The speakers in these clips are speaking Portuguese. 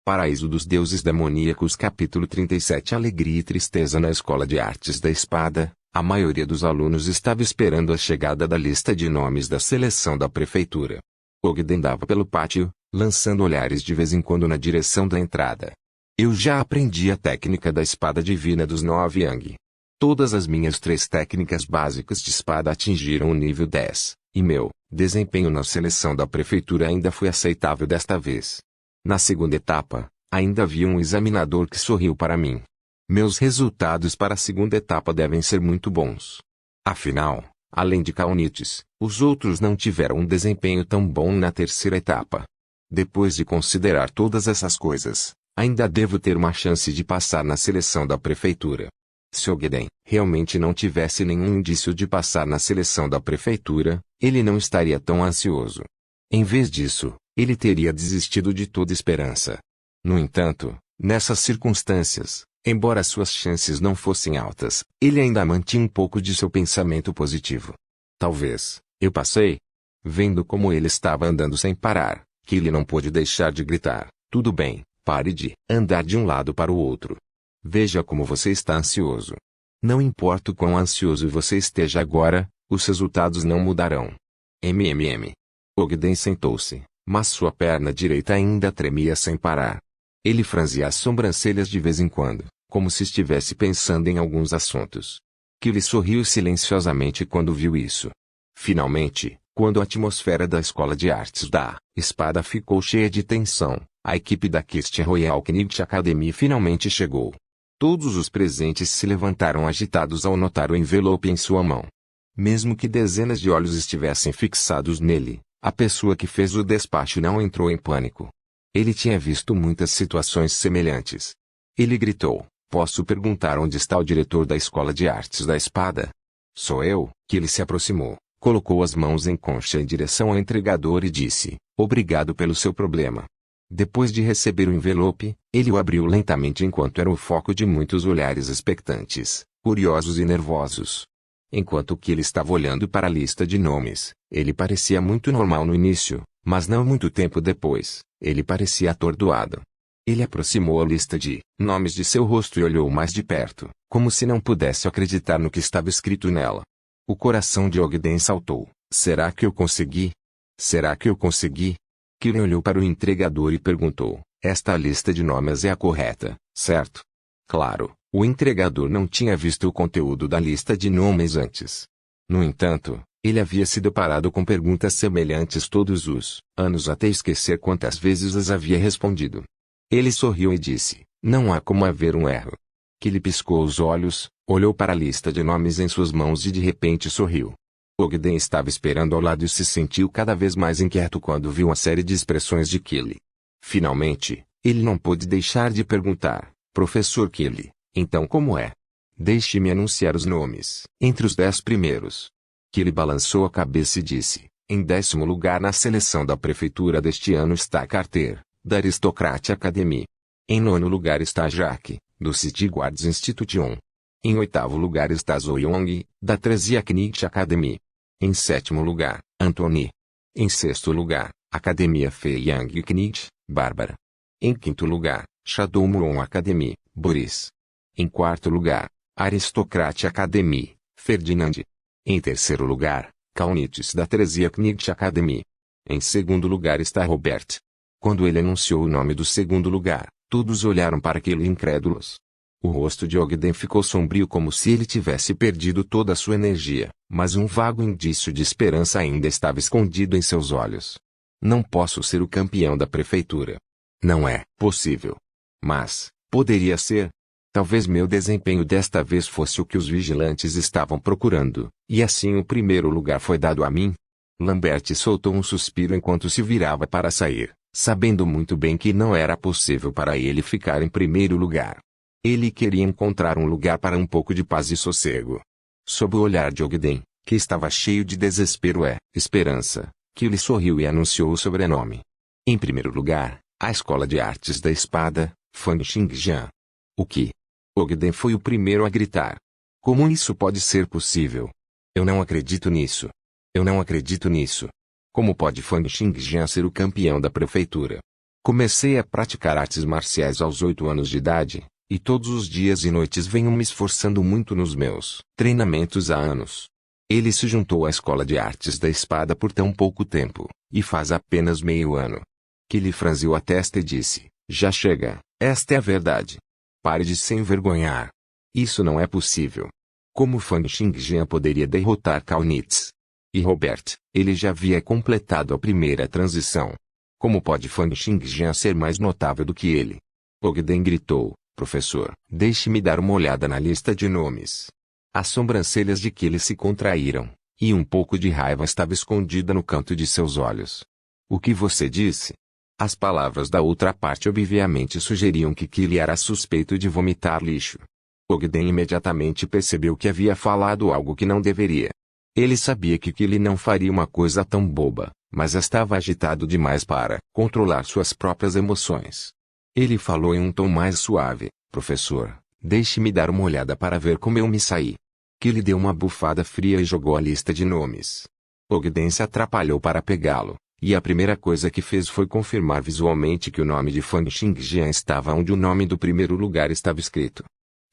Paraíso dos Deuses Demoníacos Capítulo 37 Alegria e tristeza na Escola de Artes da Espada. A maioria dos alunos estava esperando a chegada da lista de nomes da seleção da prefeitura. Ogden andava pelo pátio, lançando olhares de vez em quando na direção da entrada. Eu já aprendi a técnica da espada divina dos 9 Yang. Todas as minhas 3 técnicas básicas de espada atingiram o nível 10, e meu desempenho na seleção da prefeitura ainda foi aceitável desta vez. Na segunda etapa, ainda havia um examinador que sorriu para mim. Meus resultados para a segunda etapa devem ser muito bons. Afinal, além de Kaunites, os outros não tiveram um desempenho tão bom na terceira etapa. Depois de considerar todas essas coisas, ainda devo ter uma chance de passar na seleção da prefeitura. Se Ogden realmente não tivesse nenhum indício de passar na seleção da prefeitura, ele não estaria tão ansioso. Em vez disso, ele teria desistido de toda esperança. No entanto, nessas circunstâncias, embora suas chances não fossem altas, ele ainda mantinha um pouco de seu pensamento positivo. Talvez, eu passei. Vendo como ele estava andando sem parar, Killy não pôde deixar de gritar: tudo bem, pare de andar de um lado para o outro. Veja como você está ansioso. Não importa o quão ansioso você esteja agora, os resultados não mudarão. Ogden sentou-se, mas sua perna direita ainda tremia sem parar. Ele franzia as sobrancelhas de vez em quando, como se estivesse pensando em alguns assuntos. Killy sorriu silenciosamente quando viu isso. Finalmente, quando a atmosfera da Escola de Artes da Espada ficou cheia de tensão, a equipe da Kist Royal Knight Academy finalmente chegou. Todos os presentes se levantaram agitados ao notar o envelope em sua mão. Mesmo que dezenas de olhos estivessem fixados nele, a pessoa que fez o despacho não entrou em pânico. Ele tinha visto muitas situações semelhantes. Ele gritou: posso perguntar onde está o diretor da Escola de Artes da Espada? Sou eu. Que ele se aproximou, colocou as mãos em concha em direção ao entregador e disse: obrigado pelo seu problema. Depois de receber o envelope, ele o abriu lentamente enquanto era o foco de muitos olhares expectantes, curiosos e nervosos. Enquanto que ele estava olhando para a lista de nomes, ele parecia muito normal no início, mas não muito tempo depois, ele parecia atordoado. Ele aproximou a lista de nomes de seu rosto e olhou mais de perto, como se não pudesse acreditar no que estava escrito nela. O coração de Ogden saltou. Será que eu consegui? Será que eu consegui? Killy olhou para o entregador e perguntou: esta lista de nomes é a correta, certo? Claro, o entregador não tinha visto o conteúdo da lista de nomes antes. No entanto, ele havia se deparado com perguntas semelhantes todos os anos até esquecer quantas vezes as havia respondido. Ele sorriu e disse: não há como haver um erro. Killy piscou os olhos, olhou para a lista de nomes em suas mãos e de repente sorriu. Ogden estava esperando ao lado e se sentiu cada vez mais inquieto quando viu a série de expressões de Killy. Finalmente, ele não pôde deixar de perguntar: Professor Killy, então como é? Deixe-me anunciar os nomes. Entre os 10 primeiros. Killy balançou a cabeça e disse: em 10º lugar na seleção da prefeitura deste ano está Carter, da Aristocrat Academy. Em 9º lugar está Jack, do City Guards Institute 1. Em 8º lugar está Zoe Young, da Trezia Knight Academy. Em 7º lugar, Anthony. Em 6º lugar, Academia Fei Yang Knight, Bárbara. Em 5º lugar, Shadow Moon Academy, Boris. Em 4º lugar, Aristocrat Academy, Ferdinand. Em 3º lugar, Kaunites da Trezia Knight Academy. Em 2º lugar está Robert. Quando ele anunciou o nome do 2º lugar, todos olharam para aquele incrédulos. O rosto de Ogden ficou sombrio como se ele tivesse perdido toda a sua energia, mas um vago indício de esperança ainda estava escondido em seus olhos. Não posso ser o campeão da prefeitura. Não é possível. Mas, poderia ser. Talvez meu desempenho desta vez fosse o que os vigilantes estavam procurando, e assim o primeiro lugar foi dado a mim. Lambert soltou um suspiro enquanto se virava para sair, sabendo muito bem que não era possível para ele ficar em primeiro lugar. Ele queria encontrar um lugar para um pouco de paz e sossego. Sob o olhar de Ogden, que estava cheio de desespero e esperança, Killy sorriu e anunciou o sobrenome. Em primeiro lugar, a Escola de Artes da Espada, Fang Xingjian. O que? Ogden foi o primeiro a gritar. Como isso pode ser possível? Eu não acredito nisso. Eu não acredito nisso. Como pode Fang Xingjian ser o campeão da prefeitura? Comecei a praticar artes marciais aos 8 anos de idade, e todos os dias e noites venho me esforçando muito nos meus treinamentos há anos. Ele se juntou à Escola de Artes da Espada por tão pouco tempo, e faz apenas meio ano. Kili franziu a testa e disse, já chega, esta é a verdade. Pare de se envergonhar. Isso não é possível. Como Fang Xingjian poderia derrotar Cao Nitz? E Robert, ele já havia completado a primeira transição. Como pode Fang Xingjian ser mais notável do que ele? Ogden gritou, professor, deixe-me dar uma olhada na lista de nomes. As sobrancelhas de Kili se contraíram, e um pouco de raiva estava escondida no canto de seus olhos. O que você disse? As palavras da outra parte obviamente sugeriam que Kili era suspeito de vomitar lixo. Ogden imediatamente percebeu que havia falado algo que não deveria. Ele sabia que Kili não faria uma coisa tão boba, mas estava agitado demais para controlar suas próprias emoções. Ele falou em um tom mais suave, professor, deixe-me dar uma olhada para ver como eu me saí. Kili deu uma bufada fria e jogou a lista de nomes. Ogden se atrapalhou para pegá-lo, e a primeira coisa que fez foi confirmar visualmente que o nome de Fang Xingjian estava onde o nome do primeiro lugar estava escrito.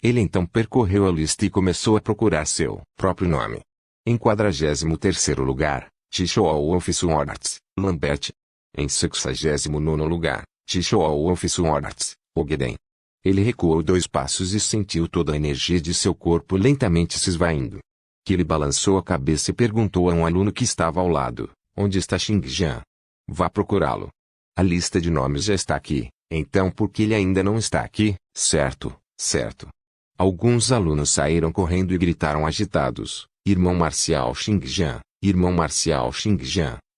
Ele então percorreu a lista e começou a procurar seu próprio nome. Em 43º lugar, Wolfswartz, Lambert. Em 69º lugar, Wolfswartz, Ogden. Ele recuou 2 passos e sentiu toda a energia de seu corpo lentamente se esvaindo. Kili balançou a cabeça e perguntou a um aluno que estava ao lado, onde está Xingjian? Vá procurá-lo. A lista de nomes já está aqui, então por que ele ainda não está aqui? Certo, certo. Alguns alunos saíram correndo e gritaram agitados, irmão Marcial Xingjian,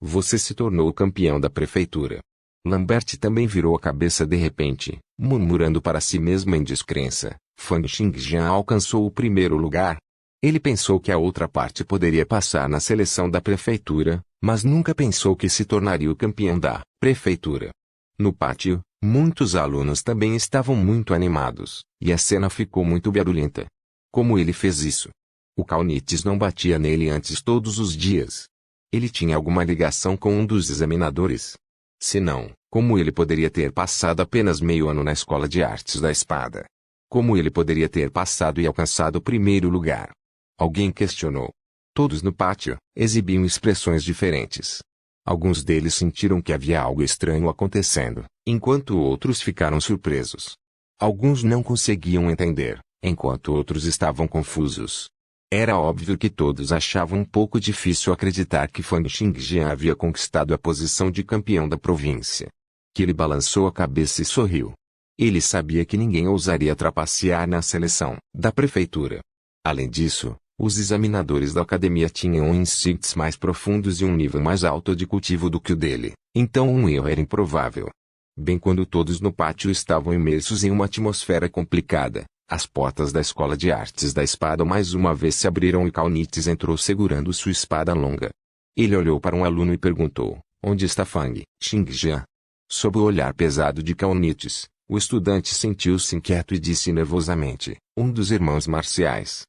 você se tornou o campeão da prefeitura. Lambert também virou a cabeça de repente, murmurando para si mesmo em descrença, Fang Xingjian alcançou o primeiro lugar. Ele pensou que a outra parte poderia passar na seleção da prefeitura, mas nunca pensou que se tornaria o campeão da prefeitura. No pátio, muitos alunos também estavam muito animados, e a cena ficou muito barulhenta. Como ele fez isso? O Cao Nitz não batia nele antes todos os dias. Ele tinha alguma ligação com um dos examinadores? Se não, como ele poderia ter passado apenas meio ano na Escola de Artes da Espada? Como ele poderia ter passado e alcançado o primeiro lugar? Alguém questionou. Todos no pátio exibiam expressões diferentes. Alguns deles sentiram que havia algo estranho acontecendo, enquanto outros ficaram surpresos. Alguns não conseguiam entender, enquanto outros estavam confusos. Era óbvio que todos achavam um pouco difícil acreditar que Fang Xingjian havia conquistado a posição de campeão da província. Kili balançou a cabeça e sorriu. Ele sabia que ninguém ousaria trapacear na seleção da prefeitura. Além disso, os examinadores da academia tinham insights mais profundos e um nível mais alto de cultivo do que o dele, então um erro era improvável. Bem quando todos no pátio estavam imersos em uma atmosfera complicada, as portas da Escola de Artes da Espada mais uma vez se abriram e Cao Nitz entrou segurando sua espada longa. Ele olhou para um aluno e perguntou, onde está Fang Xingjian? Sob o olhar pesado de Cao Nitz, o estudante sentiu-se inquieto e disse nervosamente, um dos irmãos marciais.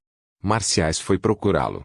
Marciais foi procurá-lo.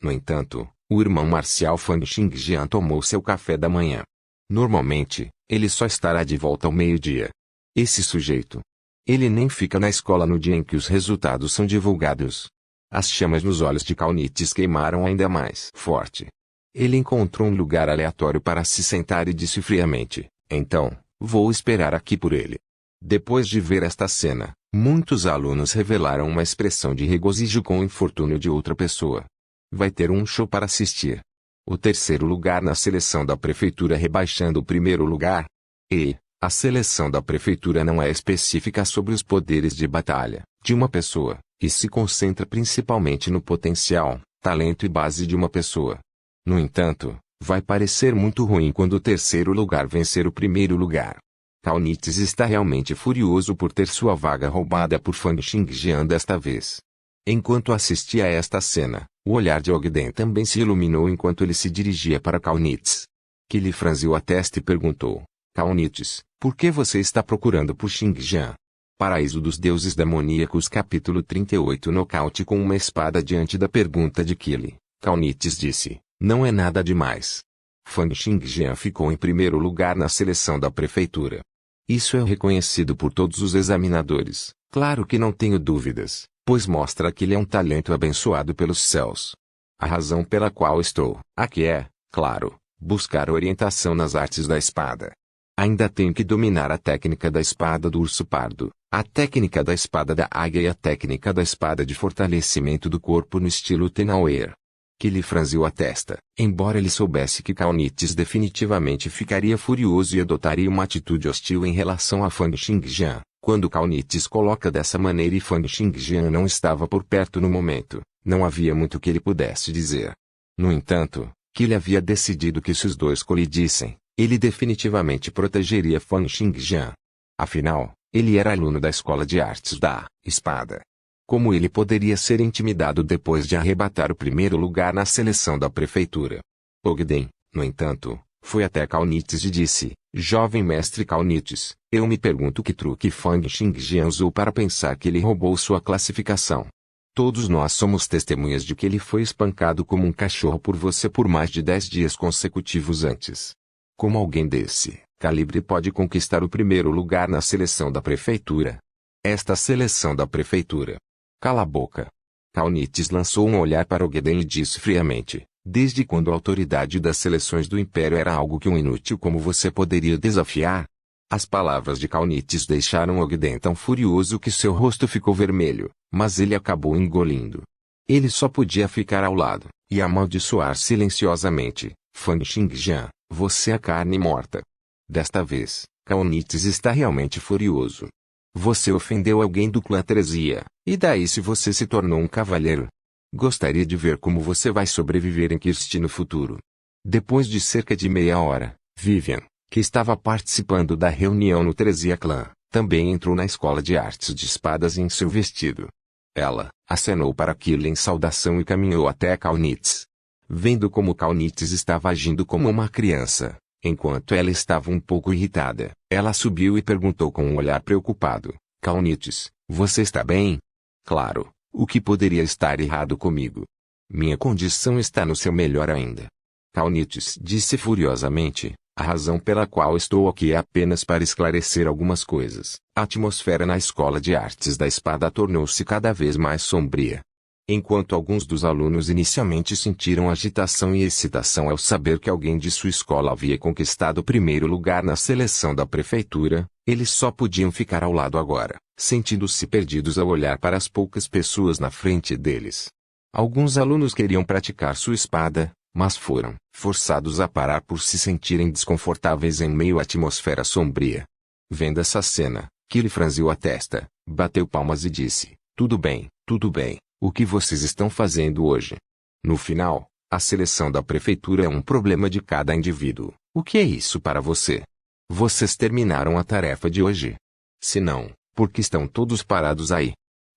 No entanto, o irmão marcial Fang Xingjian tomou seu café da manhã. Normalmente, ele só estará de volta ao meio-dia. Esse sujeito. Ele nem fica na escola no dia em que os resultados são divulgados. As chamas nos olhos de Cao Nitz queimaram ainda mais forte. Ele encontrou um lugar aleatório para se sentar e disse friamente, então, vou esperar aqui por ele. Depois de ver esta cena, muitos alunos revelaram uma expressão de regozijo com o infortúnio de outra pessoa. Vai ter um show para assistir. O terceiro lugar na seleção da prefeitura rebaixando o primeiro lugar. E, a seleção da prefeitura não é específica sobre os poderes de batalha de uma pessoa, e se concentra principalmente no potencial, talento e base de uma pessoa. No entanto, vai parecer muito ruim quando o terceiro lugar vencer o primeiro lugar. Cao Nitz está realmente furioso por ter sua vaga roubada por Fang Xingjian desta vez. Enquanto assistia a esta cena, o olhar de Ogden também se iluminou enquanto ele se dirigia para Cao Nitz. Que lhe franziu a testa e perguntou, Cao Nitz, por que você está procurando por Xingjian? Paraíso dos Deuses Demoníacos capítulo 38 Nocaute com uma espada diante da pergunta de Kili, Cao Nitz disse, não é nada demais. Fang Xingjian ficou em primeiro lugar na seleção da prefeitura. Isso é reconhecido por todos os examinadores. Claro que não tenho dúvidas, pois mostra que ele é um talento abençoado pelos céus. A razão pela qual estou aqui é, claro, buscar orientação nas artes da espada. Ainda tenho que dominar a técnica da espada do urso pardo, a técnica da espada da águia e a técnica da espada de fortalecimento do corpo no estilo Tenauer. Que lhe franziu a testa, embora ele soubesse que Caunites definitivamente ficaria furioso e adotaria uma atitude hostil em relação a Fang Xingjian, quando Caunites coloca dessa maneira e Fang Xingjian não estava por perto no momento, não havia muito que ele pudesse dizer. No entanto, que ele havia decidido que se os dois colidissem, ele definitivamente protegeria Fang Xingjian. Afinal, ele era aluno da escola de artes da espada. Como ele poderia ser intimidado depois de arrebatar o primeiro lugar na seleção da prefeitura? Ogden, no entanto, foi até Caunites e disse: Jovem mestre Caunites, eu me pergunto que truque Fang Xingjian usou para pensar que ele roubou sua classificação. Todos nós somos testemunhas de que ele foi espancado como um cachorro por você por mais de 10 dias consecutivos antes. Como alguém desse calibre pode conquistar o primeiro lugar na seleção da prefeitura? Esta seleção da prefeitura. Cala a boca. Caunites lançou um olhar para Ogden e disse friamente: Desde quando a autoridade das seleções do Império era algo que um inútil como você poderia desafiar? As palavras de Caunites deixaram Ogden tão furioso que seu rosto ficou vermelho, mas ele acabou engolindo. Ele só podia ficar ao lado e amaldiçoar silenciosamente: Fang Xingjian, você é carne morta. Desta vez, Caunites está realmente furioso. Você ofendeu alguém do clã Teresia, e daí se você se tornou um cavalheiro? Gostaria de ver como você vai sobreviver em Kirst no futuro. Depois de cerca de meia hora, Vivian, que estava participando da reunião no Teresia Clã, também entrou na escola de artes de espadas em seu vestido. Ela acenou para aquilo em saudação e caminhou até Caunites. Vendo como Caunites estava agindo como uma criança, enquanto ela estava um pouco irritada, ela subiu e perguntou com um olhar preocupado: Caunites, você está bem? Claro, o que poderia estar errado comigo? Minha condição está no seu melhor ainda. Caunites disse furiosamente: a razão pela qual estou aqui é apenas para esclarecer algumas coisas. A atmosfera na escola de artes da espada tornou-se cada vez mais sombria. Enquanto alguns dos alunos inicialmente sentiram agitação e excitação ao saber que alguém de sua escola havia conquistado o primeiro lugar na seleção da prefeitura, eles só podiam ficar ao lado agora, sentindo-se perdidos ao olhar para as poucas pessoas na frente deles. Alguns alunos queriam praticar sua espada, mas foram forçados a parar por se sentirem desconfortáveis em meio à atmosfera sombria. Vendo essa cena, Kili franziu a testa, bateu palmas e disse: tudo bem, tudo bem. O que vocês estão fazendo hoje? No final, a seleção da prefeitura é um problema de cada indivíduo. O que é isso para você? Vocês terminaram a tarefa de hoje? Se não, por que estão todos parados aí?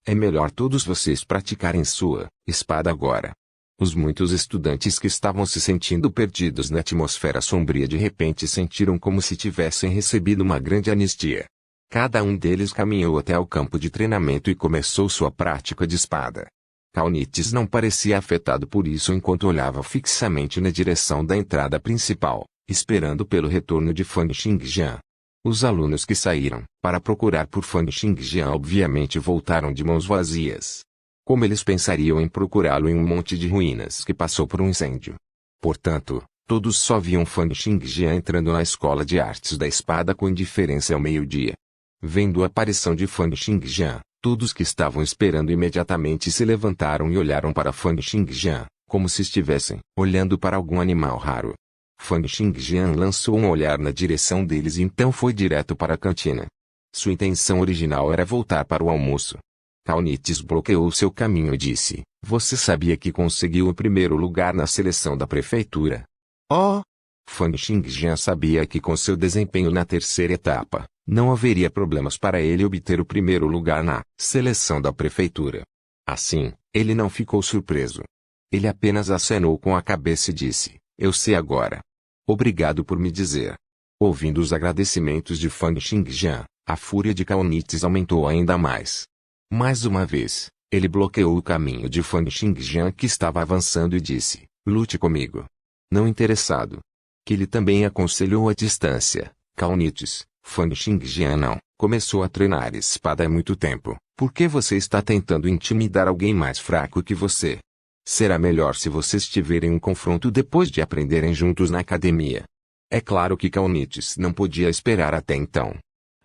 É melhor todos vocês praticarem sua espada agora. Os muitos estudantes que estavam se sentindo perdidos na atmosfera sombria de repente sentiram como se tivessem recebido uma grande anistia. Cada um deles caminhou até ao campo de treinamento e começou sua prática de espada. Caunites não parecia afetado por isso enquanto olhava fixamente na direção da entrada principal, esperando pelo retorno de Fang Xingjian. Os alunos que saíram para procurar por Fang Xingjian obviamente voltaram de mãos vazias. Como eles pensariam em procurá-lo em um monte de ruínas que passou por um incêndio? Portanto, todos só viam Fang Xingjian entrando na escola de artes da espada com indiferença ao meio-dia. Vendo a aparição de Fang Xingjian, todos que estavam esperando imediatamente se levantaram e olharam para Fang Xingjian, como se estivessem olhando para algum animal raro. Fang Xingjian lançou um olhar na direção deles e então foi direto para a cantina. Sua intenção original era voltar para o almoço. Caunites bloqueou seu caminho e disse: você sabia que conseguiu o primeiro lugar na seleção da prefeitura? Oh! Fang Xingjian sabia que com seu desempenho na terceira etapa, não haveria problemas para ele obter o primeiro lugar na seleção da prefeitura. Assim, ele não ficou surpreso. Ele apenas acenou com a cabeça e disse: eu sei agora. Obrigado por me dizer. Ouvindo os agradecimentos de Fang Xingjian, a fúria de Caunites aumentou ainda mais. Mais uma vez, ele bloqueou o caminho de Fang Xingjian que estava avançando e disse: lute comigo. Não interessado. Que ele também aconselhou a distância: Caunites, Fan Xingjian não começou a treinar espada há muito tempo. Por que você está tentando intimidar alguém mais fraco que você? Será melhor se vocês tiverem um confronto depois de aprenderem juntos na academia. É claro que Kaunites não podia esperar até então.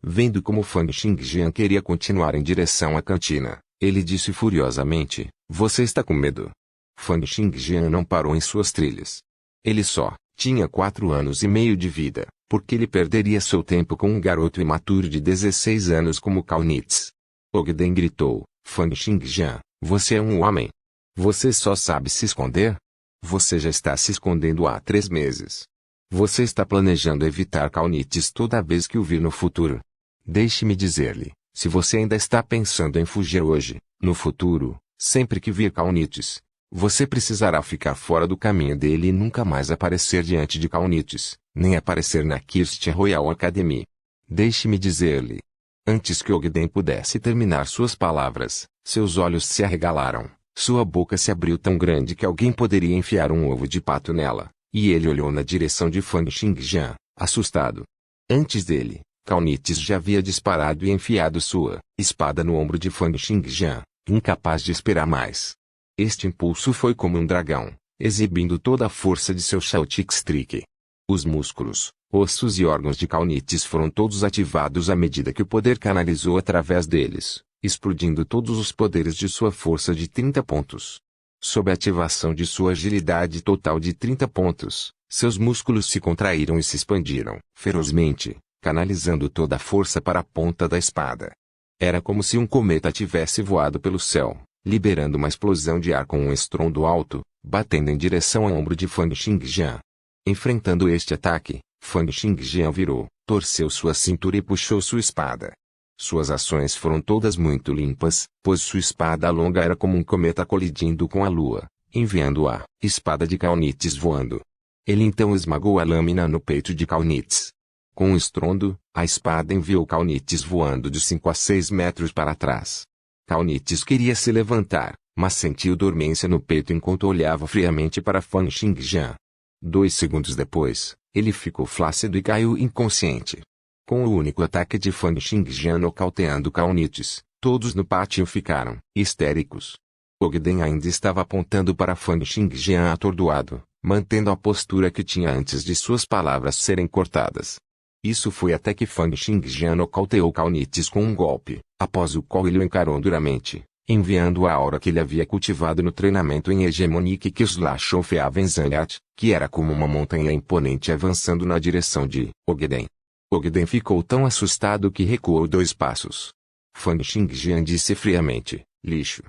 Vendo como Fan Xingjian queria continuar em direção à cantina, ele disse furiosamente, você está com medo? Fan Xingjian não parou em suas trilhas. Ele só tinha 4 anos e meio de vida, porque ele perderia seu tempo com um garoto imaturo de 16 anos como Kaunitz. Ogden gritou, Fan Xingjian, você é um homem. Você só sabe se esconder? Você já está se escondendo há 3 meses. Você está planejando evitar Kaunitz toda vez que o vir no futuro. Deixe-me dizer-lhe, se você ainda está pensando em fugir hoje, no futuro, sempre que vir Kaunitz, você precisará ficar fora do caminho dele e nunca mais aparecer diante de Kaunitz, nem aparecer na Kirst Royal Academy. Deixe-me dizer-lhe. Antes que Ogden pudesse terminar suas palavras, seus olhos se arregalaram, sua boca se abriu tão grande que alguém poderia enfiar um ovo de pato nela, e ele olhou na direção de Fan Xingjian, assustado. Antes dele, Kaunitz já havia disparado e enfiado sua espada no ombro de Fan Xingjian, incapaz de esperar mais. Este impulso foi como um dragão, exibindo toda a força de seu Xiaotixtrick. Os músculos, ossos e órgãos de Kaunitz foram todos ativados à medida que o poder canalizou através deles, explodindo todos os poderes de sua força de 30 pontos. Sob a ativação de sua agilidade total de 30 pontos, seus músculos se contraíram e se expandiram ferozmente, canalizando toda a força para a ponta da espada. Era como se um cometa tivesse voado pelo céu, liberando uma explosão de ar com um estrondo alto, batendo em direção ao ombro de Fan Xingjian. Enfrentando este ataque, Fan Xingjian virou, torceu sua cintura e puxou sua espada. Suas ações foram todas muito limpas, pois sua espada longa era como um cometa colidindo com a lua, enviando a espada de Kaunitz voando. Ele então esmagou a lâmina no peito de Kaunitz. Com um estrondo, a espada enviou Kaunitz voando de 5 a 6 metros para trás. Kaunitz queria se levantar, mas sentiu dormência no peito enquanto olhava friamente para Fan Xingjian. 2 segundos depois, ele ficou flácido e caiu inconsciente. Com o único ataque de Fan Xingjian nocauteando Kaunitz, todos no pátio ficaram histéricos. Ogden ainda estava apontando para Fan Xingjian atordoado, mantendo a postura que tinha antes de suas palavras serem cortadas. Isso foi até que Fan Xingjian nocauteou Kaunitz com um golpe, após o qual ele o encarou duramente, enviando a aura que ele havia cultivado no treinamento em Hegemonic Kislashofeavenzanyat, que era como uma montanha imponente avançando na direção de Ogden. Ogden ficou tão assustado que recuou 2 passos. Fan Xingjian disse friamente, lixo.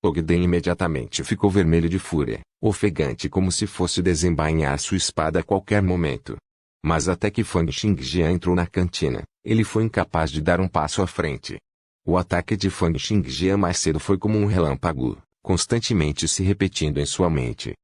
Ogden imediatamente ficou vermelho de fúria, ofegante como se fosse desembainhar sua espada a qualquer momento. Mas até que Fan Xingjian entrou na cantina, ele foi incapaz de dar um passo à frente. O ataque de Fan Xingjian mais cedo foi como um relâmpago, constantemente se repetindo em sua mente.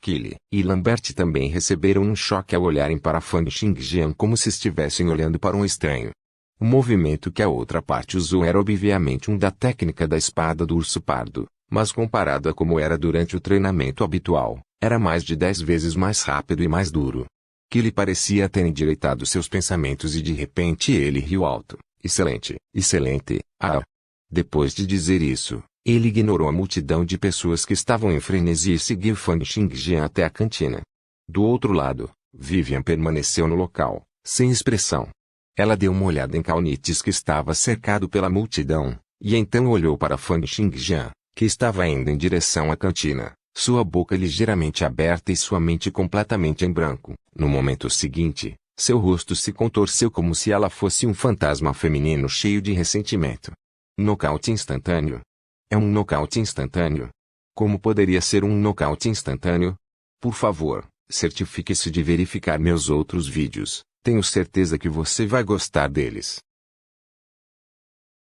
Killy e Lambert também receberam um choque ao olharem para Fan Xingjian como se estivessem olhando para um estranho. O movimento que a outra parte usou era obviamente um da técnica da espada do urso pardo, mas comparado a como era durante o treinamento habitual, era mais de 10 vezes mais rápido e mais duro. Killy parecia ter endireitado seus pensamentos e de repente ele riu alto. Excelente, excelente, ah! Depois de dizer isso, ele ignorou a multidão de pessoas que estavam em frenesi e seguiu Fan Xingjian até a cantina. Do outro lado, Vivian permaneceu no local, sem expressão. Ela deu uma olhada em Kaunitz que estava cercado pela multidão, e então olhou para Fan Xingjian, que estava indo em direção à cantina, sua boca ligeiramente aberta e sua mente completamente em branco. No momento seguinte, seu rosto se contorceu como se ela fosse um fantasma feminino cheio de ressentimento. Nocaute instantâneo. É um nocaute instantâneo. Como poderia ser um nocaute instantâneo? Por favor, certifique-se de verificar meus outros vídeos. Tenho certeza que você vai gostar deles.